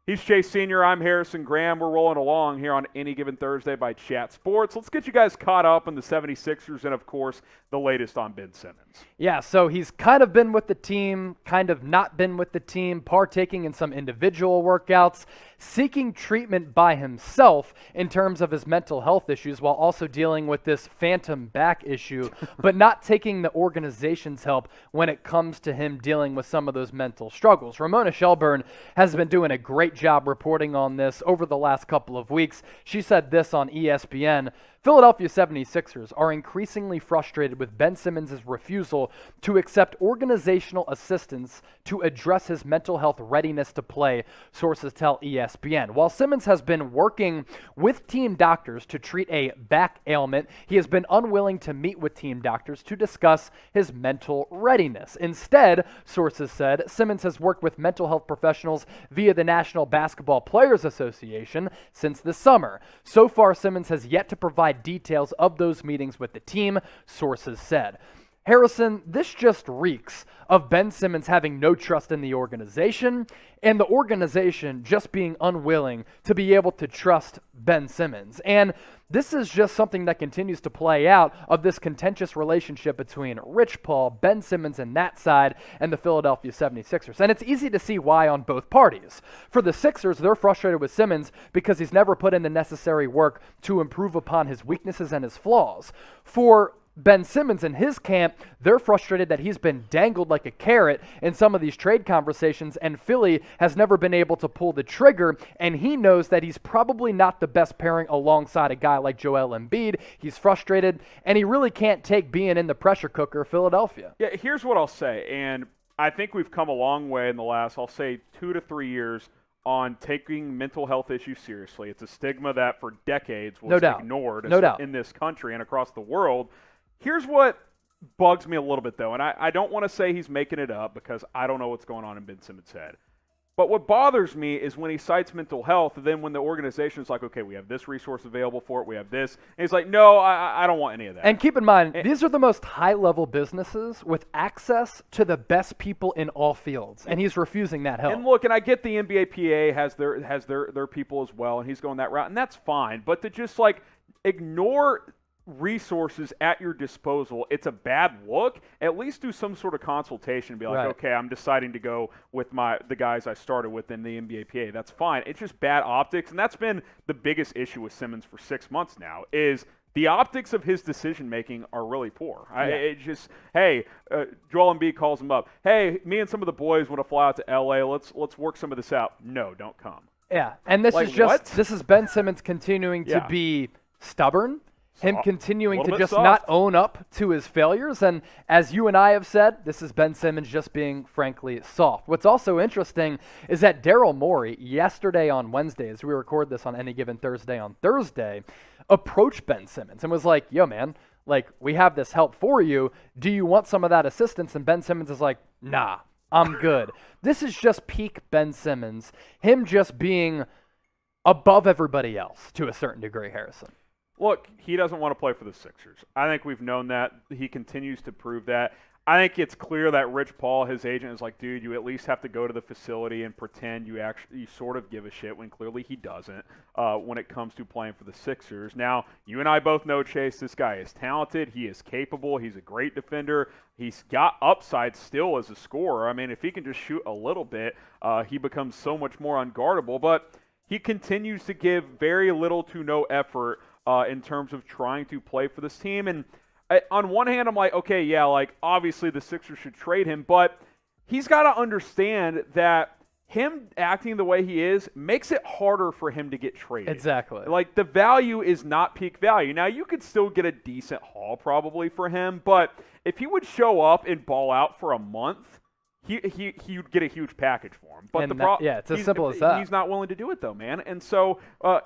He's Chase Sr. I'm Harrison Graham. We're rolling along here on Any Given Thursday by Chat Sports. Let's get you guys caught up on the 76ers and, of course, the latest on Ben Simmons. Yeah, so he's kind of been with the team, kind of not been with the team, partaking in some individual workouts, seeking treatment by himself in terms of his mental health issues while also dealing with this phantom back issue, but not taking the organization's help when it comes to him dealing with some of those mental struggles. Ramona Shelburne has been doing a great job reporting on this over the last couple of weeks. She said this on ESPN. Philadelphia 76ers are increasingly frustrated with Ben Simmons' refusal to accept organizational assistance to address his mental health readiness to play, sources tell ESPN. While Simmons has been working with team doctors to treat a back ailment, he has been unwilling to meet with team doctors to discuss his mental readiness. Instead, sources said, Simmons has worked with mental health professionals via the National Basketball Players Association since the summer. So far, Simmons has yet to provide details of those meetings with the team, sources said. Harrison, this just reeks of Ben Simmons having no trust in the organization and the organization just being unwilling to be able to trust Ben Simmons. And this is just something that continues to play out of this contentious relationship between Rich Paul, Ben Simmons and that side, and the Philadelphia 76ers. And it's easy to see why on both parties. For the Sixers, they're frustrated with Simmons because he's never put in the necessary work to improve upon his weaknesses and his flaws. For Ben Simmons and his camp, they're frustrated that he's been dangled like a carrot in some of these trade conversations, and Philly has never been able to pull the trigger, and he knows that he's probably not the best pairing alongside a guy like Joel Embiid. He's frustrated, and he really can't take being in the pressure cooker of Philadelphia. Yeah, here's what I'll say, and I think we've come a long way in the last, I'll say, 2 to 3 years on taking mental health issues seriously. It's a stigma that for decades was ignored in this country and across the world. Here's what bugs me a little bit, though, and I don't want to say he's making it up because I don't know what's going on in Ben Simmons' head. But what bothers me is when he cites mental health, and then when the organization is like, okay, we have this resource available for it, we have this, and he's like, no, I don't want any of that. And keep in mind, these are the most high-level businesses with access to the best people in all fields, and he's refusing that help. And look, and I get the NBA PA has their people as well, and he's going that route, and that's fine. But to just, like, ignore resources at your disposal, it's a bad look. At least do some sort of consultation and be like, okay, I'm deciding to go with the guys I started with in the NBA PA. That's fine. It's just bad optics, and that's been the biggest issue with Simmons for 6 months now is the optics of his decision-making are really poor. Joel Embiid calls him up. Hey, me and some of the boys want to fly out to L.A. Let's work some of this out. No, don't come. Yeah, and this is Ben Simmons continuing to be stubborn, him continuing to just not own up to his failures. And as you and I have said, this is Ben Simmons just being, frankly, soft. What's also interesting is that Daryl Morey, yesterday on Wednesday, as we record this on Any Given Thursday on Thursday, approached Ben Simmons and was like, yo, man, like, we have this help for you. Do you want some of that assistance? And Ben Simmons is like, nah, I'm good. This is just peak Ben Simmons, him just being above everybody else to a certain degree, Harrison. Look, he doesn't want to play for the Sixers. I think we've known that. He continues to prove that. I think it's clear that Rich Paul, his agent, is like, dude, you at least have to go to the facility and pretend you sort of give a shit when clearly he doesn't when it comes to playing for the Sixers. Now, you and I both know, Chase, this guy is talented. He is capable. He's a great defender. He's got upside still as a scorer. I mean, if he can just shoot a little bit, he becomes so much more unguardable. But he continues to give very little to no effort in terms of trying to play for this team. And on one hand, I'm like, okay, yeah, like, obviously the Sixers should trade him, but he's got to understand that him acting the way he is makes it harder for him to get traded. Exactly. Like, the value is not peak value. Now, you could still get a decent haul probably for him, but if he would show up and ball out for a month, he'd get a huge package for him. But it's as simple as that. He's not willing to do it, though, man. And so,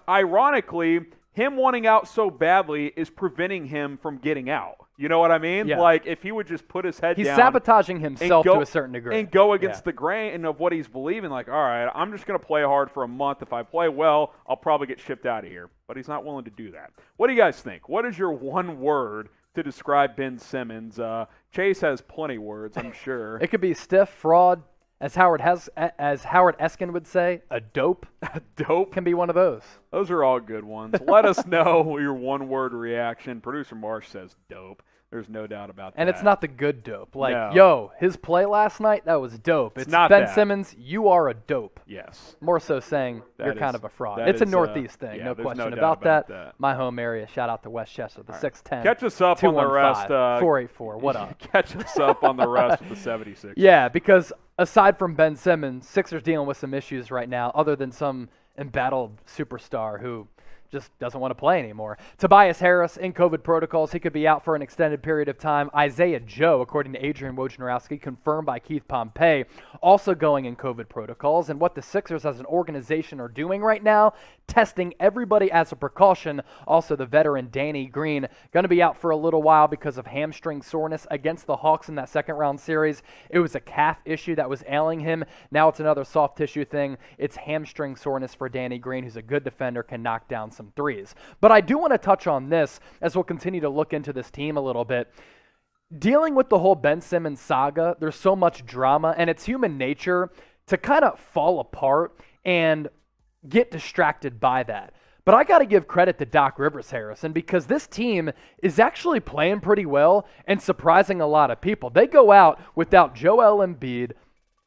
ironically, him wanting out so badly is preventing him from getting out. You know what I mean? Yeah. Like, if he would just put his head down. He's sabotaging himself to a certain degree. And go against the grain of what he's believing. Like, all right, I'm just going to play hard for a month. If I play well, I'll probably get shipped out of here. But he's not willing to do that. What do you guys think? What is your one word to describe Ben Simmons? Chase has plenty words, I'm sure. It could be stiff, fraud, As Howard Eskin would say, a dope. Dope Can be one of those. Those are all good ones. Let us know your one-word reaction. Producer Marsh says dope. There's no doubt about that. And it's not the good dope. Like, No. yo, his play last night, that was dope. It's not Ben that. Simmons, you are a dope. Yes. More so saying That you're is- kind of a fraud. that It's a is, Northeast thing, yeah, no there's question no about doubt that. about that. My home area, shout out to Westchester, the 610. Catch us up on the rest. 484, what up? Catch us up on the rest of the 76ers. Yeah, because aside from Ben Simmons, Sixers dealing with some issues right now, other than some embattled superstar who just doesn't want to play anymore. Tobias Harris in COVID protocols. He could be out for an extended period of time. Isaiah Joe, according to Adrian Wojnarowski, confirmed by Keith Pompey, also going in COVID protocols. And what the Sixers as an organization are doing right now, testing everybody as a precaution. Also, the veteran Danny Green going to be out for a little while because of hamstring soreness against the Hawks in that second-round series. It was a calf issue that was ailing him. Now it's another soft tissue thing. It's hamstring soreness for Danny Green, who's a good defender, can knock down some threes. But I do want to touch on this as we'll continue to look into this team a little bit. Dealing with the whole Ben Simmons saga, there's so much drama, and it's human nature to kind of fall apart and get distracted by that. But I got to give credit to Doc Rivers, Harrison, because this team is actually playing pretty well and surprising a lot of people. They go out without Joel Embiid,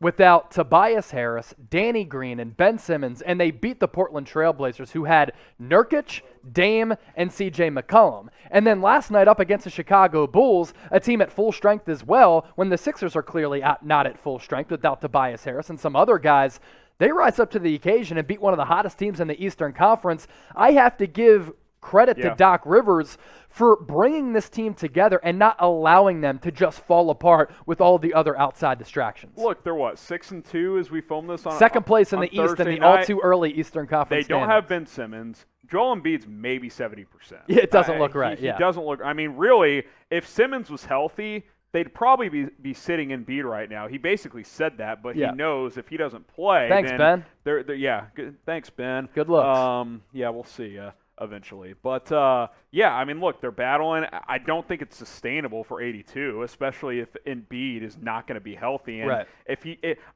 without Tobias Harris, Danny Green, and Ben Simmons, and they beat the Portland Trailblazers, who had Nurkic, Dame, and C.J. McCollum. And then last night up against the Chicago Bulls, a team at full strength as well, when the Sixers are clearly not at full strength without Tobias Harris and some other guys, they rise up to the occasion and beat one of the hottest teams in the Eastern Conference. I have to give credit to Doc Rivers for bringing this team together and not allowing them to just fall apart with all the other outside distractions. Look, they're what, 6-2 as we film this on second place in the East Thursday in the night. all too early Eastern Conference. They don't standings. have Ben Simmons. Joel Embiid's maybe 70%. Yeah, it doesn't look right. He yeah, doesn't look. I mean, really, if Simmons was healthy, they'd probably be sitting Embiid right now. He basically said that, but he knows if he doesn't play, Thanks, then Ben. Yeah, good, thanks, Ben. Good looks. Yeah, we'll see eventually. But, yeah, I mean, look, they're battling. I don't think it's sustainable for 82, especially if Embiid is not going to be healthy. And right.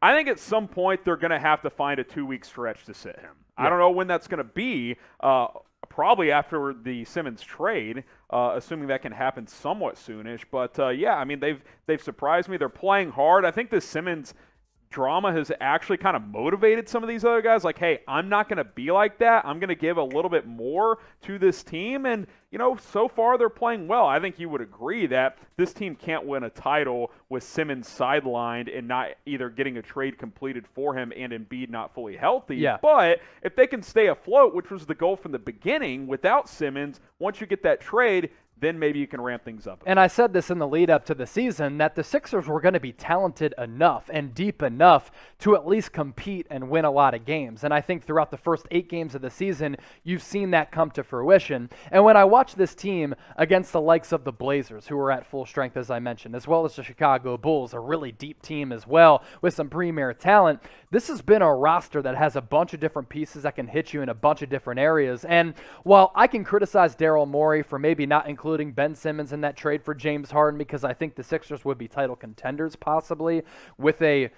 I think at some point they're going to have to find a 2-week stretch to sit him. I don't know when that's going to be. Probably after the Simmons trade, assuming that can happen somewhat soonish. But yeah, I mean they've surprised me. They're playing hard. I think the Simmons drama has actually kind of motivated some of these other guys. Like, hey, I'm not going to be like that. I'm going to give a little bit more to this team. And, you know, so far they're playing well. I think you would agree that this team can't win a title with Simmons sidelined and not either getting a trade completed for him and Embiid not fully healthy. Yeah. But if they can stay afloat, which was the goal from the beginning, without Simmons, once you get that trade, then maybe you can ramp things up. And I said this in the lead up to the season, that the Sixers were going to be talented enough and deep enough to at least compete and win a lot of games. And I think throughout the first 8 games of the season, you've seen that come to fruition. And when I watch this team against the likes of the Blazers, who are at full strength, as I mentioned, as well as the Chicago Bulls, a really deep team as well with some premier talent, this has been a roster that has a bunch of different pieces that can hit you in a bunch of different areas. And while I can criticize Daryl Morey for maybe not including Ben Simmons in that trade for James Harden, because I think the Sixers would be title contenders possibly with a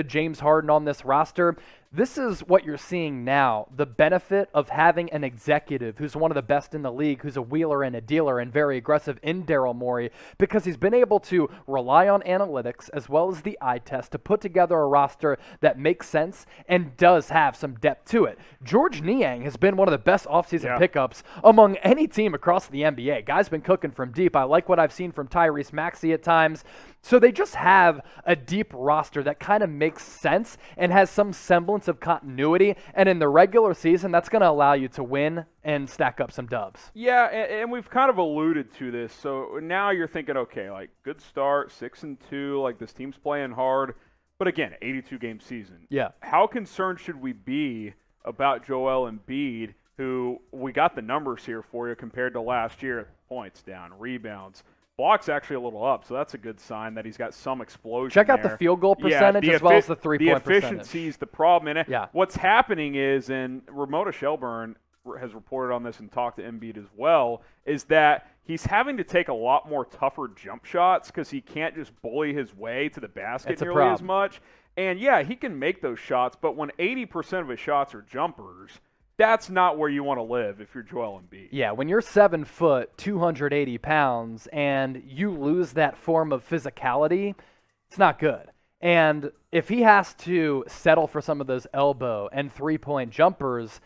James Harden on this roster, this is what you're seeing now, the benefit of having an executive who's one of the best in the league, who's a wheeler and a dealer and very aggressive in Daryl Morey, because he's been able to rely on analytics as well as the eye test to put together a roster that makes sense and does have some depth to it. George Niang has been one of the best offseason pickups among any team across the NBA. Guy's been cooking from deep. I like what I've seen from Tyrese Maxey at times. So they just have a deep roster that kind of makes sense and has some semblance of continuity, and in the regular season, that's going to allow you to win and stack up some dubs. Yeah, and we've kind of alluded to this. So now you're thinking, okay, like good start, 6-2, like this team's playing hard, but again, 82-game season. Yeah. How concerned should we be about Joel Embiid, who we got the numbers here for you compared to last year? Points down, rebounds. Block's actually a little up, so that's a good sign that he's got some explosion. Check out there. the field goal percentage as well as the three-point percentage. The efficiency's the problem. And what's happening is, and Ramona Shelburne has reported on this and talked to Embiid as well, is that he's having to take a lot more tougher jump shots because he can't just bully his way to the basket nearly as much. And yeah, he can make those shots, but when 80% of his shots are jumpers, that's not where you want to live if you're Joel Embiid. Yeah, when you're 7 foot, 280 pounds, and you lose that form of physicality, it's not good. And if he has to settle for some of those elbow and three-point jumpers,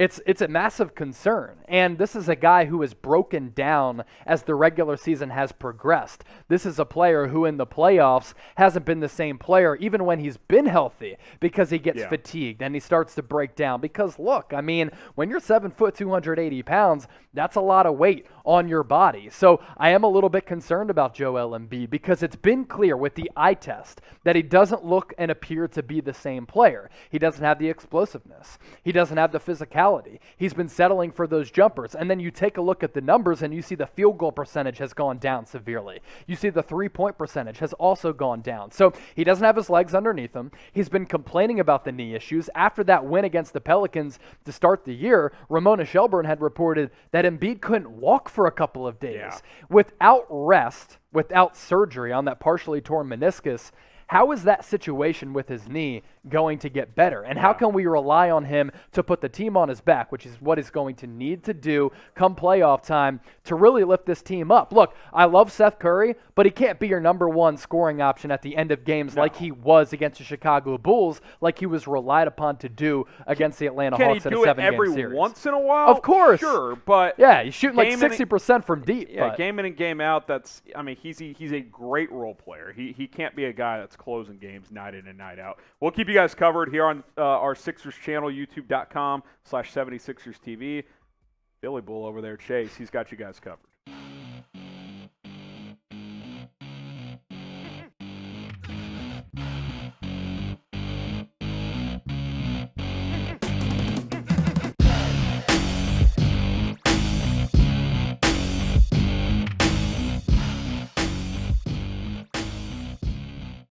it's a massive concern. And this is a guy who has broken down as the regular season has progressed. This is a player who in the playoffs hasn't been the same player even when he's been healthy because he gets fatigued and he starts to break down. Because look, I mean, when you're 7 foot, 280 pounds, that's a lot of weight on your body. So I am a little bit concerned about Joel Embiid because it's been clear with the eye test that he doesn't look and appear to be the same player. He doesn't have the explosiveness. He doesn't have the physicality. He's been settling for those jumpers. And then you take a look at the numbers and you see the field goal percentage has gone down severely. You see the three-point percentage has also gone down. So he doesn't have his legs underneath him. He's been complaining about the knee issues. After that win against the Pelicans to start the year, Ramona Shelburne had reported that Embiid couldn't walk for a couple of days. Yeah. Without rest, without surgery on that partially torn meniscus, how is that situation with his knee going to get better? And how can we rely on him to put the team on his back, which is what he's going to need to do come playoff time to really lift this team up? Look, I love Seth Curry, but he can't be your number one scoring option at the end of games like he was against the Chicago Bulls, like he was relied upon to do against the Atlanta Hawks in a 7-game series. Can he do it every once in a while? Of course. Sure, but yeah, he's shooting like 60% from deep. Yeah, game in and game out, he's a great role player. He can't be a guy that's closing games night in and night out. We'll keep you guys covered here on our Sixers channel, youtube.com/76ers TV. Billy Bull over there, Chase, he's got you guys covered.